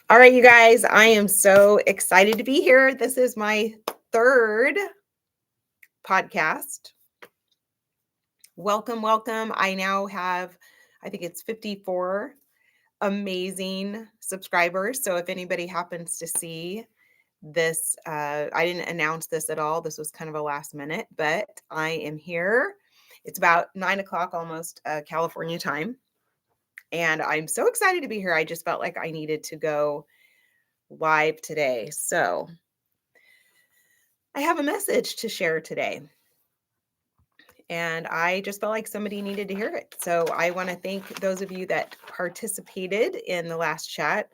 All right, you guys, I am so excited to be here. This is my third podcast. Welcome, welcome. I now have, I think it's 54 amazing subscribers. So if anybody happens to see this, I didn't announce this at all. This was kind of a last minute, but I am here. It's about 9 o'clock almost California time. And I'm so excited to be here. I just felt like I needed to go live today. So I have a message to share today. And I just felt like somebody needed to hear it. So I want to thank those of you that participated in the last chat.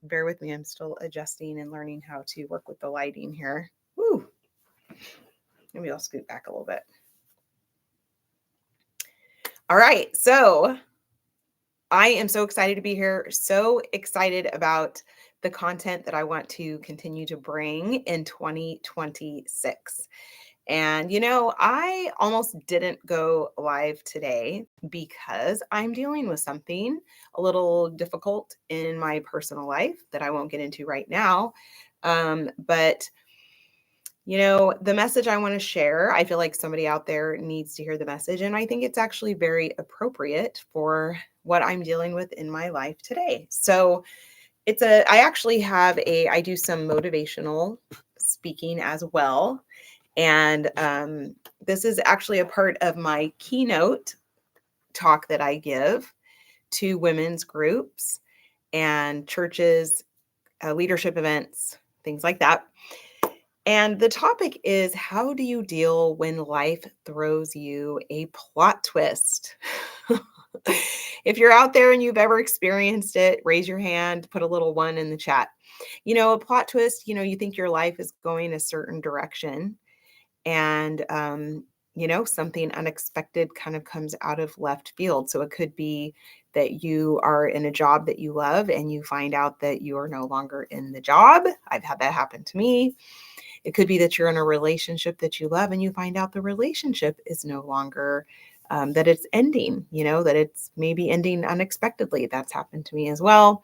Bear with me, I'm still adjusting and learning how to work with the lighting here. Woo. Maybe I'll scoot back a little bit. All right. So I am so excited to be here. So excited about the content that I want to continue to bring in 2026. And, I almost didn't go live today because I'm dealing with something a little difficult in my personal life that I won't get into right now. But, the message I want to share, I feel like somebody out there needs to hear the message. And I think it's actually very appropriate for what I'm dealing with in my life today. So, I actually I do some motivational speaking as well. And this is actually a part of my keynote talk that I give to women's groups and churches, leadership events, things like that. And the topic is, how do you deal when life throws you a plot twist? If you're out there and you've ever experienced it, raise your hand, put a little one in the chat. A plot twist, you think your life is going a certain direction and something unexpected kind of comes out of left field. So it could be that you are in a job that you love and you find out that you are no longer in the job. I've had that happen to me. It could be that you're in a relationship that you love and you find out the relationship is no longer that it's ending, that it's maybe ending unexpectedly. That's happened to me as well.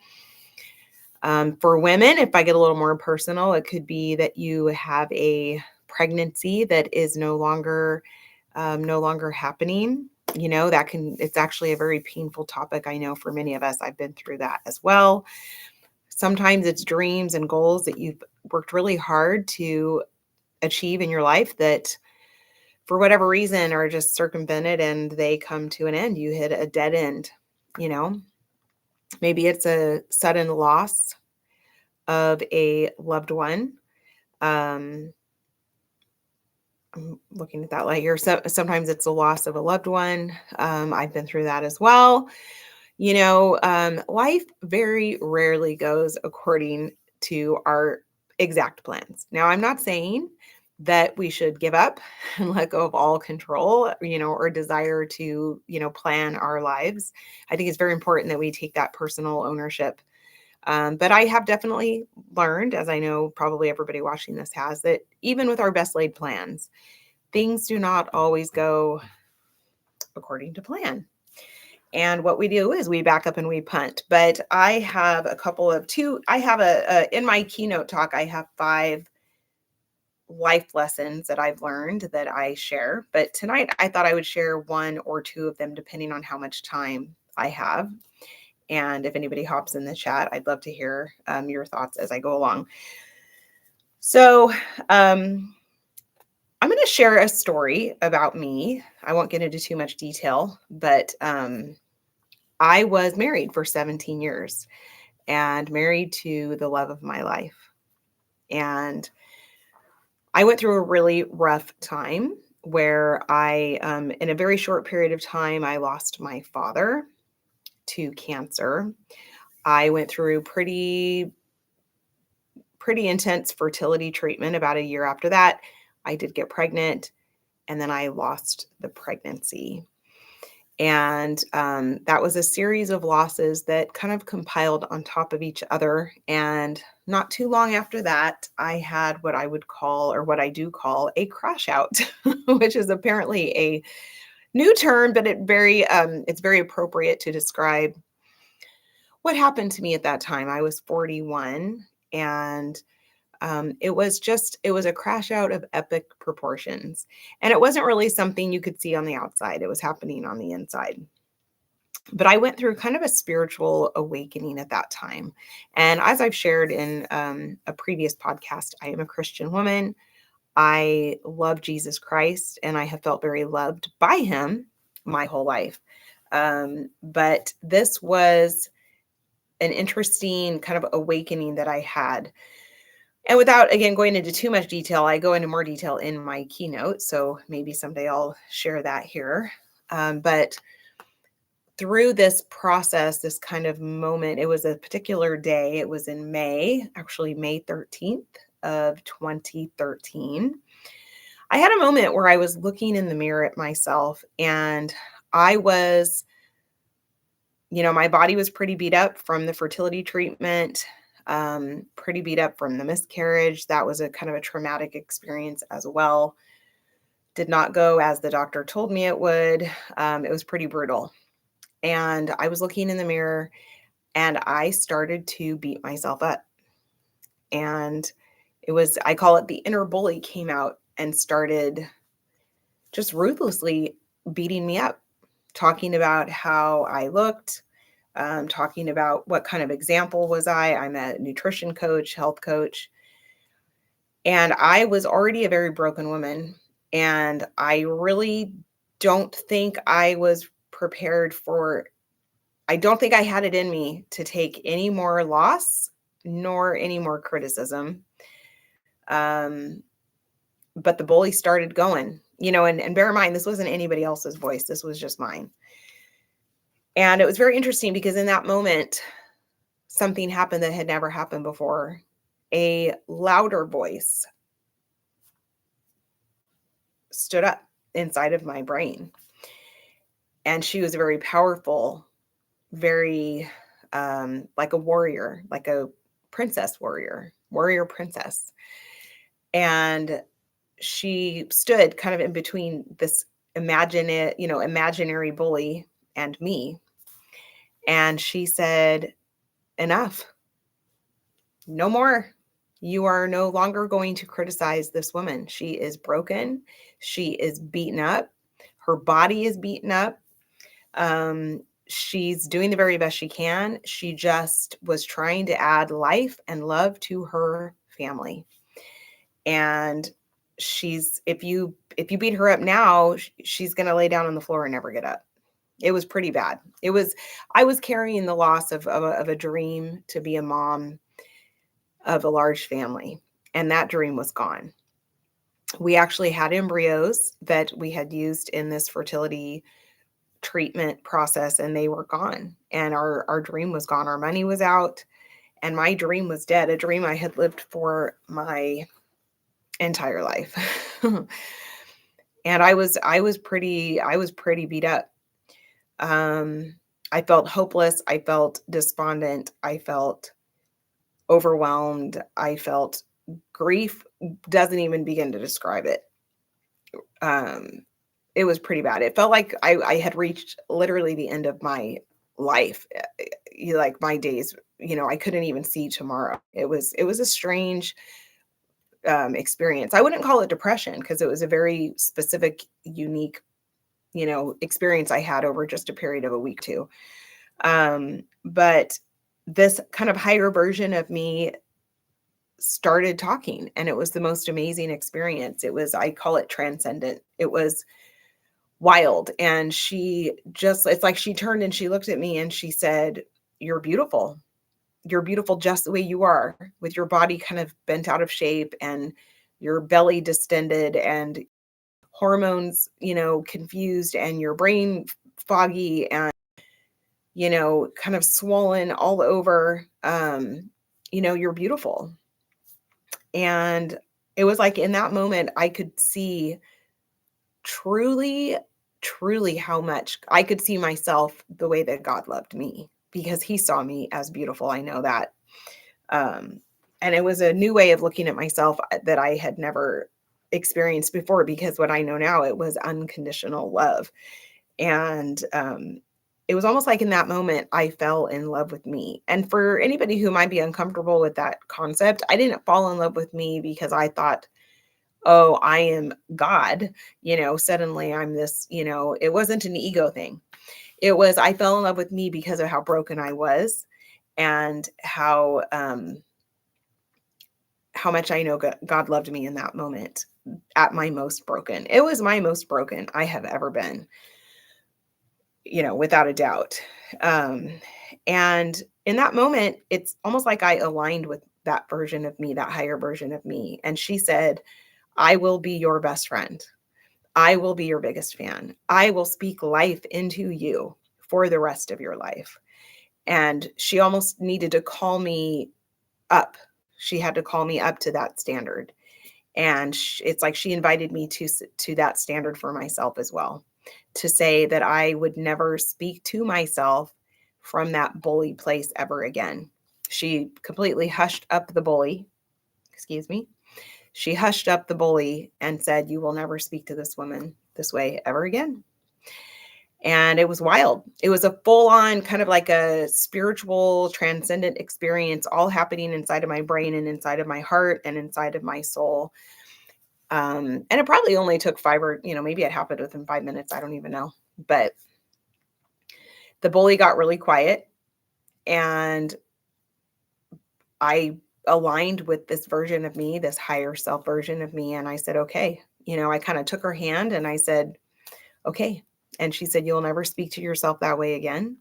For women, if I get a little more personal, it could be that you have a pregnancy that is no longer happening. It's actually a very painful topic. I know for many of us, I've been through that as well. Sometimes it's dreams and goals that you've worked really hard to achieve in your life that for whatever reason are just circumvented and they come to an end. You hit a dead end, maybe it's a sudden loss of a loved one. I'm looking at that light here. So sometimes it's a loss of a loved one. I've been through that as well. Life very rarely goes according to our exact plans. Now, I'm not saying that we should give up and let go of all control, or desire to, plan our lives. I think it's very important that we take that personal ownership. But I have definitely learned, as I know probably everybody watching this has, that even with our best laid plans, things do not always go according to plan. And what we do is we back up and we punt. But I have in my keynote talk, I have 5 life lessons that I've learned that I share. But tonight I thought I would share 1 or 2 of them, depending on how much time I have. And if anybody hops in the chat, I'd love to hear your thoughts as I go along. So I'm going to share a story about me. I won't get into too much detail, but I was married for 17 years and married to the love of my life. And I went through a really rough time where in a very short period of time, I lost my father to cancer. I went through pretty intense fertility treatment about a year after that. I did get pregnant, and then I lost the pregnancy. And that was a series of losses that kind of compiled on top of each other. And not too long after that, I had what I would call, or what I do call, a crash out, which is apparently a new term, but it's very appropriate to describe what happened to me at that time. I was 41, and it was a crash out of epic proportions. And it wasn't really something you could see on the outside. It was happening on the inside. But I went through kind of a spiritual awakening at that time. And as I've shared in a previous podcast, I am a Christian woman. I love Jesus Christ, and I have felt very loved by him my whole life. But this was an interesting kind of awakening that I had. And without, again, going into too much detail, I go into more detail in my keynote. So maybe someday I'll share that here. But through this process, this kind of moment, it was a particular day. It was in May, actually May 13th of 2013. I had a moment where I was looking in the mirror at myself, and I was, my body was pretty beat up from the fertility treatment, pretty beat up from the miscarriage. That was a kind of a traumatic experience as well. Did not go as the doctor told me it would. It was pretty brutal. And I was looking in the mirror, and I started to beat myself up. And I call it the inner bully came out and started just ruthlessly beating me up, talking about how I looked, talking about what kind of example was I. I'm a nutrition coach, health coach. And I was already a very broken woman. And I really don't think I was prepared for, I don't think I had it in me to take any more loss nor any more criticism. But the bully started going, and bear in mind, this wasn't anybody else's voice. This was just mine. And it was very interesting because in that moment, something happened that had never happened before. A louder voice stood up inside of my brain. And she was very powerful, very like a warrior, like a princess warrior princess. And she stood kind of in between this imaginary bully and me. And she said, enough, no more. You are no longer going to criticize this woman. She is broken. She is beaten up. Her body is beaten up. She's doing the very best she can. She just was trying to add life and love to her family. And if you beat her up now, she's going to lay down on the floor and never get up. It was pretty bad. I was carrying the loss of a dream to be a mom of a large family, and that dream was gone. We actually had embryos that we had used in this fertility treatment process, and they were gone, and our dream was gone. Our money was out, and my dream was dead, a dream I had lived for my entire life. And I was pretty beat up. I felt hopeless. I felt despondent. I felt overwhelmed. I felt grief doesn't even begin to describe it. It was pretty bad. It felt like I had reached literally the end of my life. Like my days, I couldn't even see tomorrow. It was a strange experience. I wouldn't call it depression because it was a very specific, unique, experience I had over just a period of a week too. But this kind of higher version of me started talking, and it was the most amazing experience. I call it transcendent. It was wild. And it's like she turned and she looked at me and she said, "You're beautiful. You're beautiful just the way you are, with your body kind of bent out of shape and your belly distended and hormones, confused, and your brain foggy and, kind of swollen all over. You're beautiful." And it was like in that moment, I could see truly, truly how much I could see myself the way that God loved me, because he saw me as beautiful. I know that. And it was a new way of looking at myself that I had never experienced before, because what I know now, it was unconditional love. And it was almost like in that moment, I fell in love with me. And for anybody who might be uncomfortable with that concept, I didn't fall in love with me because I thought, oh, I am God, suddenly I'm this, it wasn't an ego thing. It was, I fell in love with me because of how broken I was and how much I know God loved me in that moment at my most broken. It was my most broken I have ever been, without a doubt. And in that moment, it's almost like I aligned with that version of me, that higher version of me. And she said, I will be your best friend. I will be your biggest fan. I will speak life into you for the rest of your life. And she almost needed to call me up. She had to call me up to that standard. And it's like she invited me to that standard for myself as well, to say that I would never speak to myself from that bully place ever again. She completely hushed up the bully. Excuse me. She hushed up the bully and said, you will never speak to this woman this way ever again. And it was wild. It was a full on kind of like a spiritual transcendent experience, all happening inside of my brain and inside of my heart and inside of my soul. And it probably only took maybe it happened within 5 minutes. I don't even know. But the bully got really quiet and I aligned with this version of me, this higher self version of me. And I said, okay, I kind of took her hand and I said, okay. And she said, you'll never speak to yourself that way again.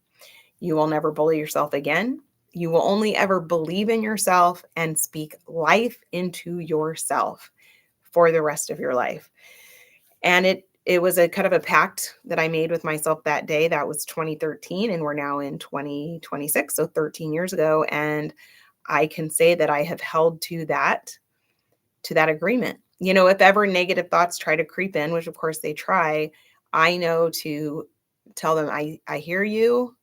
You will never bully yourself again. You will only ever believe in yourself and speak life into yourself for the rest of your life. And it was a kind of a pact that I made with myself that day. That was 2013 and we're now in 2026, so 13 years ago. And I can say that I have held to that agreement. If ever negative thoughts try to creep in, which of course they try, I know to tell them, I hear you.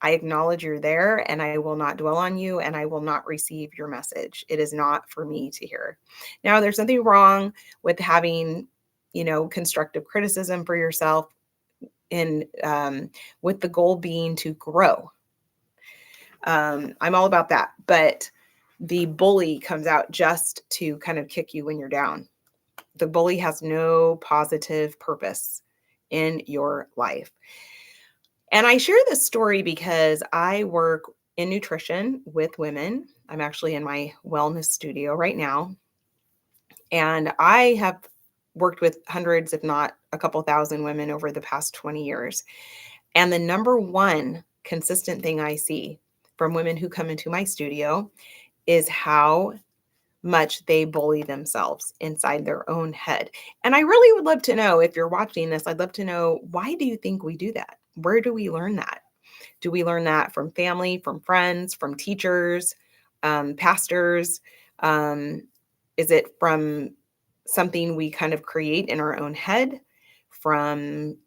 I acknowledge you're there and I will not dwell on you and I will not receive your message. It is not for me to hear. Now, there's nothing wrong with having, constructive criticism for yourself in with the goal being to grow. I'm all about that. But the bully comes out just to kind of kick you when you're down. The bully has no positive purpose in your life. And I share this story because I work in nutrition with women. I'm actually in my wellness studio right now. And I have worked with hundreds, if not a couple thousand women over the past 20 years. And the number one consistent thing I see from women who come into my studio is how much they bully themselves inside their own head. And I really would love to know, if you're watching this, I'd love to know, why do you think we do that? Where do we learn that? Do we learn that from family, from friends, from teachers, pastors? Is it from something we kind of create in our own head, from,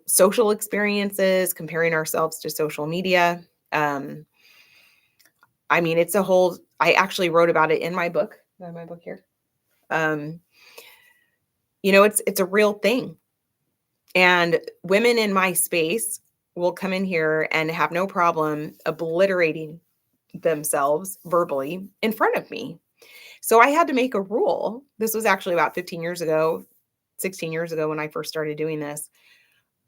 social experiences, comparing ourselves to social media? It's a whole, I actually wrote about it in my book. My book here. It's a real thing. And women in my space will come in here and have no problem obliterating themselves verbally in front of me. So I had to make a rule. This was actually about 15 years ago, 16 years ago when I first started doing this.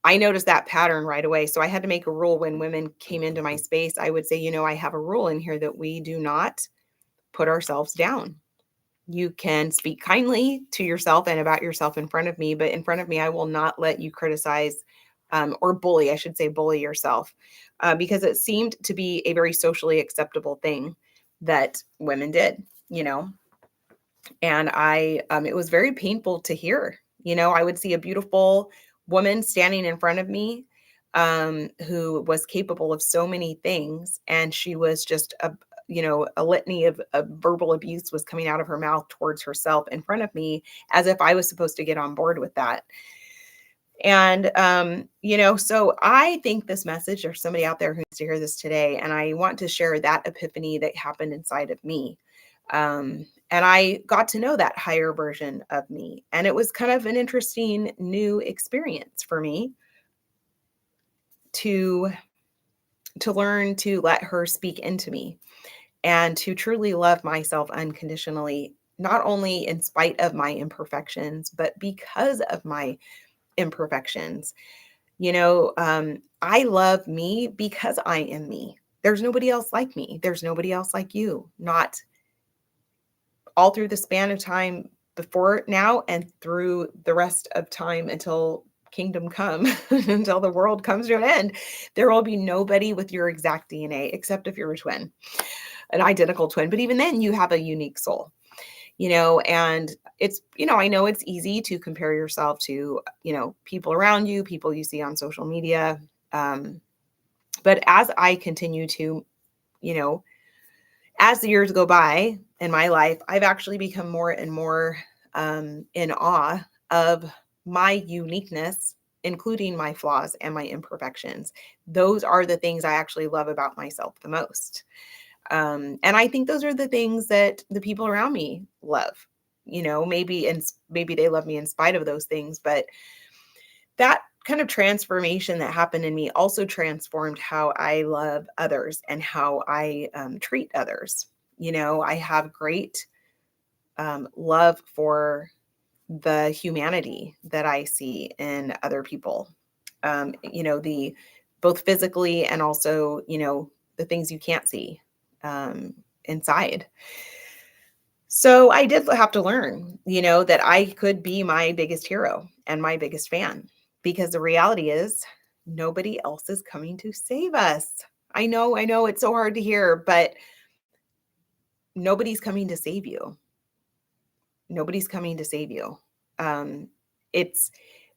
I noticed that pattern right away. So I had to make a rule when women came into my space. I would say, I have a rule in here that we do not put ourselves down. You can speak kindly to yourself and about yourself in front of me, but in front of me, I will not let you criticize or bully, I should say bully yourself, because it seemed to be a very socially acceptable thing that women did, and it was very painful to hear. I would see a beautiful woman standing in front of me who was capable of so many things, and she was just a litany of verbal abuse was coming out of her mouth towards herself in front of me, as if I was supposed to get on board with that. And, so I think this message, there's somebody out there who needs to hear this today. And I want to share that epiphany that happened inside of me. And I got to know that higher version of me. And it was kind of an interesting new experience for me. to learn to let her speak into me and to truly love myself unconditionally, not only in spite of my imperfections, but because of my imperfections. I love me because I am me. There's nobody else like me. There's nobody else like you. Not all through the span of time before now and through the rest of time until kingdom come, until the world comes to an end. There will be nobody with your exact DNA, except if you're a twin, an identical twin. But even then, you have a unique soul, and it's, I know it's easy to compare yourself to, people around you, people you see on social media. But as I continue to, as the years go by in my life, I've actually become more and more in awe of my uniqueness, including my flaws and my imperfections. Those are the things I actually love about myself the most. And I think those are the things that the people around me love. Maybe they love me in spite of those things, but that kind of transformation that happened in me also transformed how I love others and how I treat others. I have great love for the humanity that I see in other people. The both physically and also, the things you can't see inside. So I did have to learn, that I could be my biggest hero and my biggest fan, because the reality is nobody else is coming to save us. I know it's so hard to hear, but nobody's coming to save you. Nobody's coming to save you. It's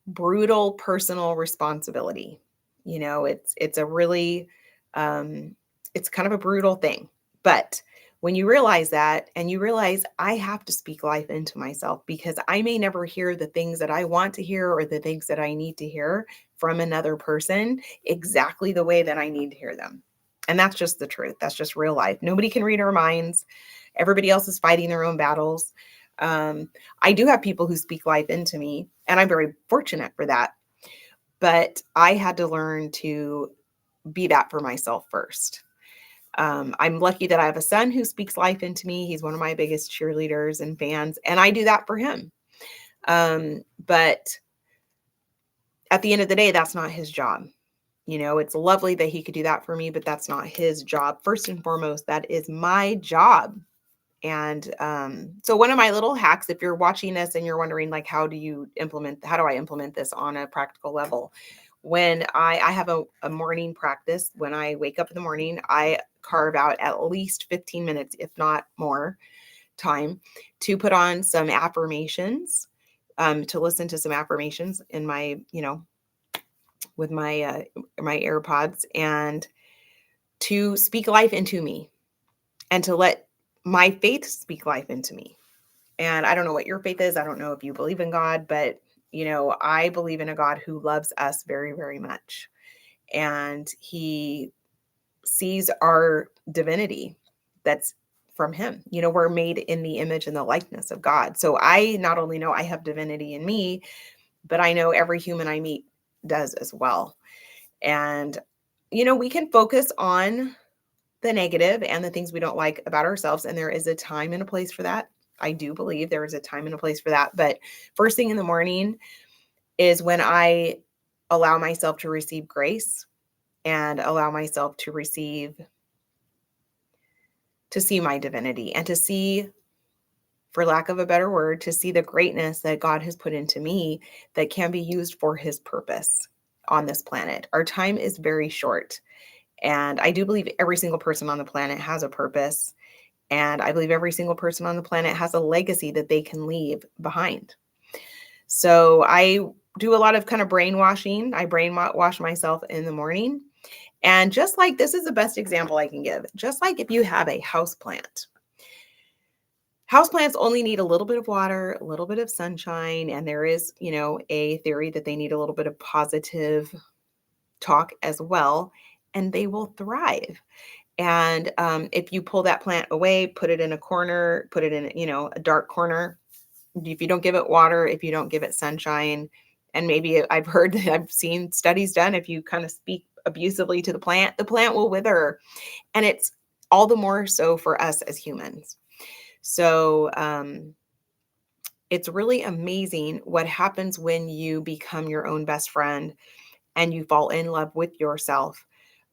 brutal personal responsibility. It's a really, it's kind of a brutal thing, but when you realize that and you realize I have to speak life into myself, because I may never hear the things that I want to hear or the things that I need to hear from another person exactly the way that I need to hear them. And that's just the truth. That's just real life. Nobody can read our minds. Everybody else is fighting their own battles. I do have people who speak life into me, and I'm very fortunate for that. But I had to learn to be that for myself first. I'm lucky that I have a son who speaks life into me. He's one of my biggest cheerleaders and fans, and I do that for him. But at the end of the day, that's not his job. It's lovely that he could do that for me, but that's not his job. First and foremost, that is my job. And so one of my little hacks, if you're watching this and you're wondering, like, how do I implement this on a practical level? When I have a morning practice, when I wake up in the morning, I carve out at least 15 minutes, if not more time, to put on some affirmations, to listen to some affirmations in my, with my AirPods, and to speak life into me and to let my faith speak life into me. And I don't know what your faith is. I don't know if you believe in God, but I believe in a God who loves us very, very much. And he sees our divinity that's from him. We're made in the image and the likeness of God. So I not only know I have divinity in me, but I know every human I meet does as well. And, we can focus on the negative and the things we don't like about ourselves. And there is a time and a place for that. I do believe there is a time and a place for that. But first thing in the morning is when I allow myself to receive grace and allow myself to see my divinity and to see, for lack of a better word, to see the greatness that God has put into me that can be used for his purpose on this planet. Our time is very short. And I do believe every single person on the planet has a purpose. And I believe every single person on the planet has a legacy that they can leave behind. So I do a lot of kind of brainwashing. I brainwash myself in the morning. And just like, this is the best example I can give. Just like if you have a houseplant. Houseplants only need a little bit of water, a little bit of sunshine, and there is, a theory that they need a little bit of positive talk as well, and they will thrive. And if you pull that plant away, put it in a corner, put it in, a dark corner, if you don't give it water, if you don't give it sunshine, and maybe I've seen studies done, if you kind of speak abusively to the plant will wither. And it's all the more so for us as humans. So it's really amazing what happens when you become your own best friend and you fall in love with yourself.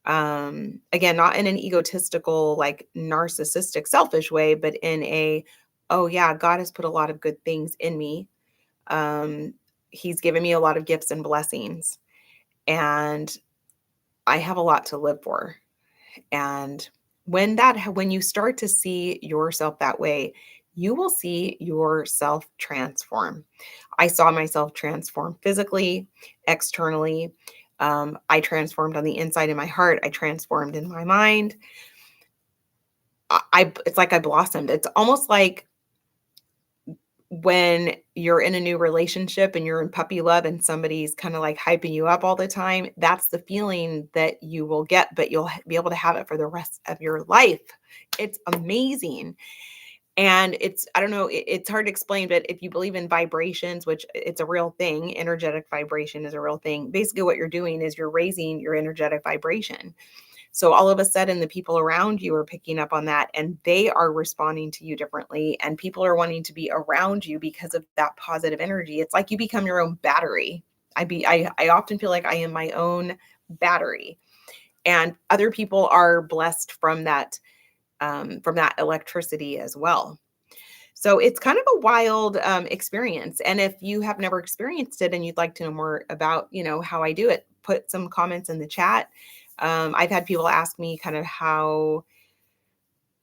Again, not in an egotistical, like narcissistic, selfish way, but in a, oh yeah, God has put a lot of good things in me. Um, he's given me a lot of gifts and blessings, and I have a lot to live for. And when you start to see yourself that way, you will see yourself transform. I saw myself transform physically, externally. I transformed on the inside in my heart. I transformed in my mind. It's like I blossomed. It's almost like when you're in a new relationship and you're in puppy love and somebody's kind of like hyping you up all the time. That's the feeling that you will get, but you'll be able to have it for the rest of your life. It's amazing. And I don't know, it's hard to explain, but if you believe in vibrations, which it's a real thing, energetic vibration is a real thing. Basically, what you're doing is you're raising your energetic vibration. So all of a sudden, the people around you are picking up on that and they are responding to you differently. And people are wanting to be around you because of that positive energy. It's like you become your own battery. I often feel like I am my own battery. And other people are blessed from that electricity as well. So it's kind of a wild experience. And if you have never experienced it and you'd like to know more about, how I do it, put some comments in the chat. I've had people ask me kind of how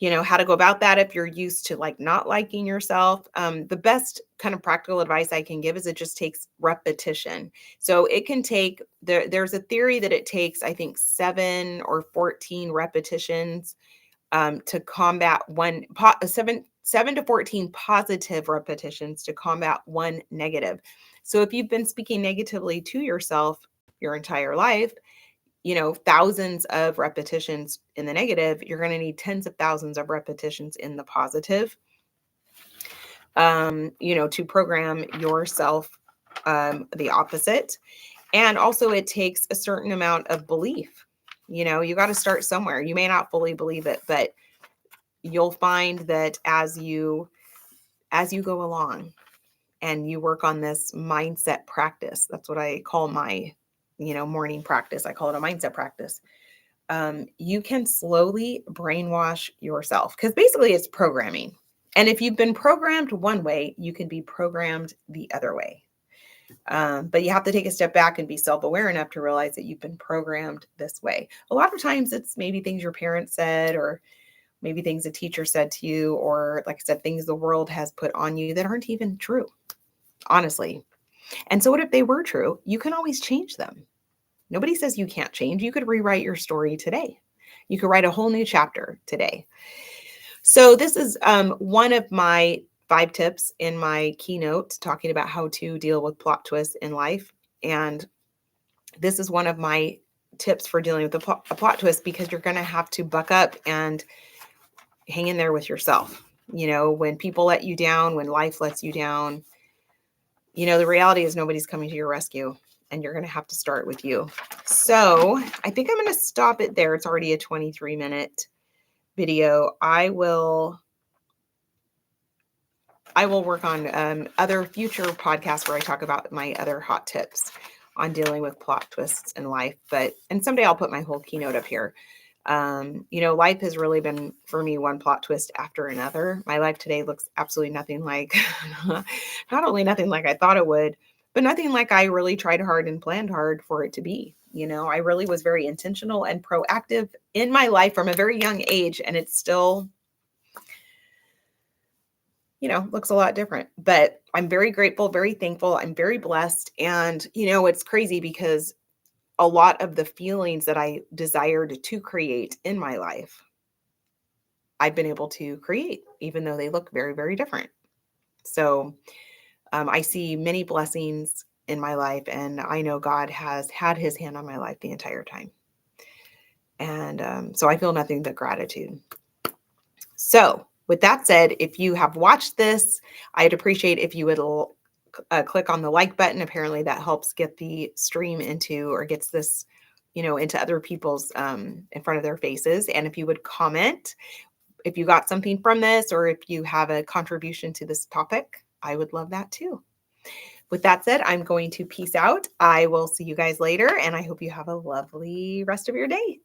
to go about that if you're used to like not liking yourself. The best kind of practical advice I can give is it just takes repetition. So it can take there's a theory that it takes, I think, 7 or 14 repetitions to combat 7 to 14 positive repetitions to combat 1 negative. So if you've been speaking negatively to yourself your entire life, thousands of repetitions in the negative, you're going to need tens of thousands of repetitions in the positive, to program yourself the opposite. And also it takes a certain amount of belief. You got to start somewhere. You may not fully believe it, but you'll find that as you go along and you work on this mindset practice, that's what I call my, morning practice. I call it a mindset practice. You can slowly brainwash yourself because basically it's programming. And if you've been programmed one way, you can be programmed the other way. But you have to take a step back and be self-aware enough to realize that you've been programmed this way. A lot of times it's maybe things your parents said, or maybe things a teacher said to you, or like I said, things the world has put on you that aren't even true, honestly. And so what if they were true? You can always change them. Nobody says you can't change. You could rewrite your story today. You could write a whole new chapter today. So this is one of my 5 tips in my keynote talking about how to deal with plot twists in life. And this is one of my tips for dealing with a plot twist, because you're going to have to buck up and hang in there with yourself. When people let you down, when life lets you down, the reality is nobody's coming to your rescue, and you're going to have to start with you. So I think I'm going to stop it there. It's already a 23-minute video. I will work on other future podcasts where I talk about my other hot tips on dealing with plot twists in life. And someday I'll put my whole keynote up here. Life has really been, for me, one plot twist after another. My life today looks absolutely nothing like, not only nothing like I thought it would, but nothing like I really tried hard and planned hard for it to be. I really was very intentional and proactive in my life from a very young age, and it's still, looks a lot different. But I'm very grateful, very thankful. I'm very blessed. And, it's crazy because a lot of the feelings that I desired to create in my life, I've been able to create, even though they look very, very different. So I see many blessings in my life, and I know God has had his hand on my life the entire time. And so I feel nothing but gratitude. So with that said, if you have watched this, I'd appreciate if you would click on the like button. Apparently that helps get the stream into, or gets this into other people's in front of their faces. And if you would comment, if you got something from this, or if you have a contribution to this topic, I would love that too. With that said, I'm going to peace out. I will see you guys later, and I hope you have a lovely rest of your day.